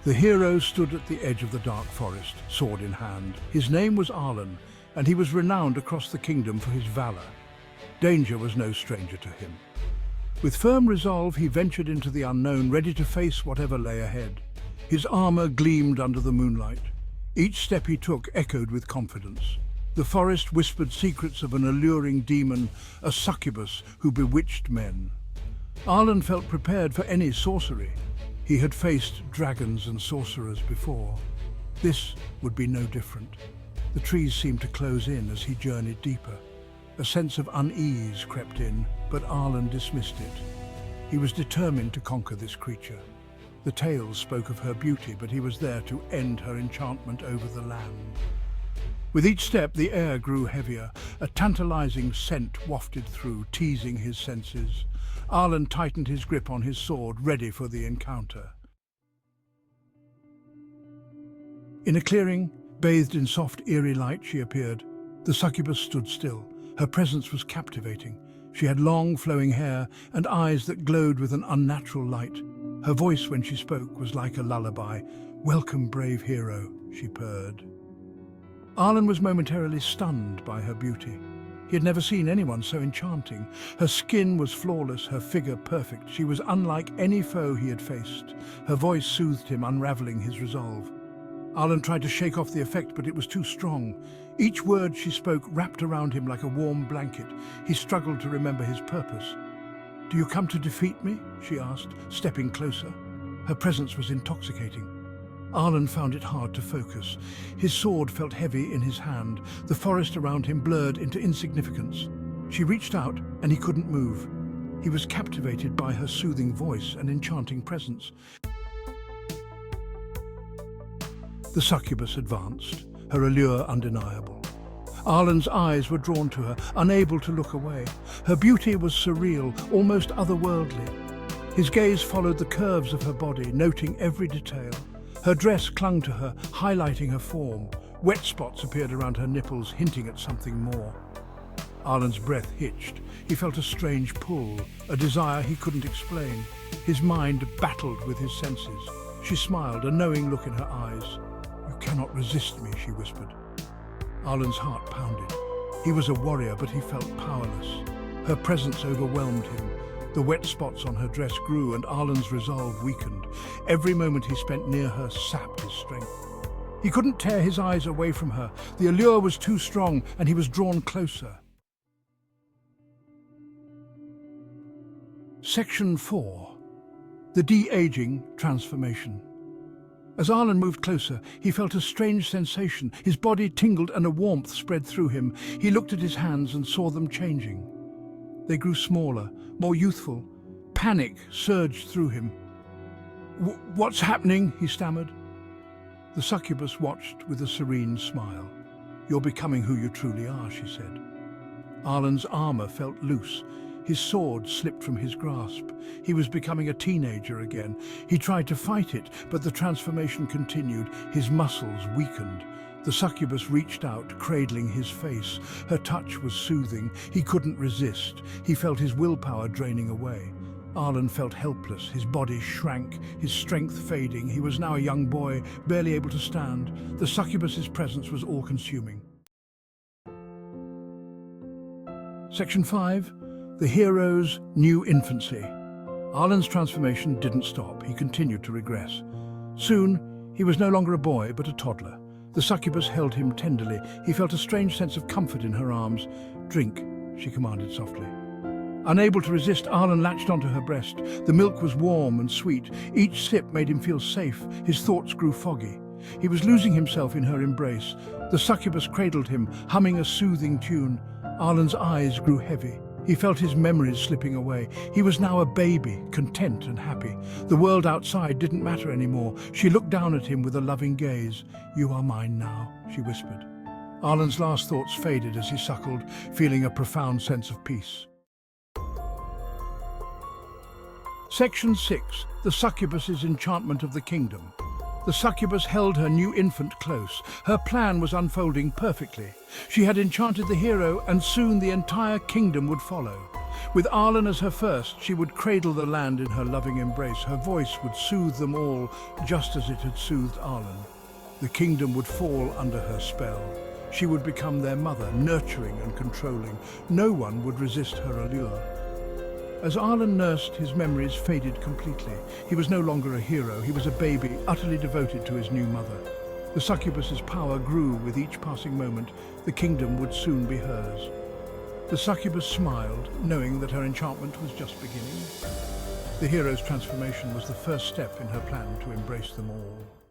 The hero stood at the edge of the dark forest, sword in hand. His name was Arlen, and he was renowned across the kingdom for his valor. Danger was no stranger to him. With firm resolve, he ventured into the unknown, ready to face whatever lay ahead. His armor gleamed under the moonlight. Each step he took echoed with confidence. The forest whispered secrets of an alluring demon, a succubus who bewitched men. Arlen felt prepared for any sorcery. He had faced dragons and sorcerers before. This would be no different. The trees seemed to close in as he journeyed deeper. A sense of unease crept in, but Arlen dismissed it. He was determined to conquer this creature. The tales spoke of her beauty, but he was there to end her enchantment over the land. With each step, the air grew heavier. A tantalizing scent wafted through, teasing his senses. Arlen tightened his grip on his sword, ready for the encounter. In a clearing, bathed in soft, eerie light, she appeared. The succubus stood still. Her presence was captivating. She had long, flowing hair and eyes that glowed with an unnatural light. Her voice, when she spoke, was like a lullaby. "Welcome, brave hero," she purred. Arlen was momentarily stunned by her beauty. He had never seen anyone so enchanting. Her skin was flawless, her figure perfect. She was unlike any foe he had faced. Her voice soothed him, unraveling his resolve. Arlen tried to shake off the effect, but it was too strong. Each word she spoke wrapped around him like a warm blanket. He struggled to remember his purpose. "Do you come to defeat me?" she asked, stepping closer. Her presence was intoxicating. Arlen found it hard to focus. His sword felt heavy in his hand. The forest around him blurred into insignificance. She reached out, and he couldn't move. He was captivated by her soothing voice and enchanting presence. The succubus advanced, her allure undeniable. Arlen's eyes were drawn to her, unable to look away. Her beauty was surreal, almost otherworldly. His gaze followed the curves of her body, noting every detail. Her dress clung to her, highlighting her form. Wet spots appeared around her nipples, hinting at something more. Arlen's breath hitched. He felt a strange pull, a desire he couldn't explain. His mind battled with his senses. She smiled, a knowing look in her eyes. "You cannot resist me," she whispered. Arlen's heart pounded. He was a warrior, but he felt powerless. Her presence overwhelmed him. The wet spots on her dress grew, and Arlen's resolve weakened. Every moment he spent near her sapped his strength. He couldn't tear his eyes away from her. The allure was too strong, and he was drawn closer. Section 4. The de-aging transformation. As Arlen moved closer, he felt a strange sensation. His body tingled and a warmth spread through him. He looked at his hands and saw them changing. They grew smaller, more youthful. Panic surged through him. What's happening?" he stammered. The succubus watched with a serene smile. "You're becoming who you truly are," she said. Arlen's armor felt loose. His sword slipped from his grasp. He was becoming a teenager again. He tried to fight it, but the transformation continued. His muscles weakened. The succubus reached out, cradling his face. Her touch was soothing. He couldn't resist. He felt his willpower draining away. Arlen felt helpless. His body shrank, his strength fading. He was now a young boy, barely able to stand. The succubus's presence was all-consuming. Section 5. The hero's new infancy. Arlen's transformation didn't stop. He continued to regress. Soon, he was no longer a boy, but a toddler. The succubus held him tenderly. He felt a strange sense of comfort in her arms. "Drink," she commanded softly. Unable to resist, Arlen latched onto her breast. The milk was warm and sweet. Each sip made him feel safe. His thoughts grew foggy. He was losing himself in her embrace. The succubus cradled him, humming a soothing tune. Arlen's eyes grew heavy. He felt his memories slipping away. He was now a baby, content and happy. The world outside didn't matter anymore. She looked down at him with a loving gaze. "You are mine now," she whispered. Arlen's last thoughts faded as he suckled, feeling a profound sense of peace. Section 6. The succubus's enchantment of the kingdom. The succubus held her new infant close. Her plan was unfolding perfectly. She had enchanted the hero, and soon the entire kingdom would follow. With Arlen as her first, she would cradle the land in her loving embrace. Her voice would soothe them all, just as it had soothed Arlen. The kingdom would fall under her spell. She would become their mother, nurturing and controlling. No one would resist her allure. As Arlen nursed, his memories faded completely. He was no longer a hero. He was a baby, utterly devoted to his new mother. The succubus's power grew with each passing moment. The kingdom would soon be hers. The succubus smiled, knowing that her enchantment was just beginning. The hero's transformation was the first step in her plan to embrace them all.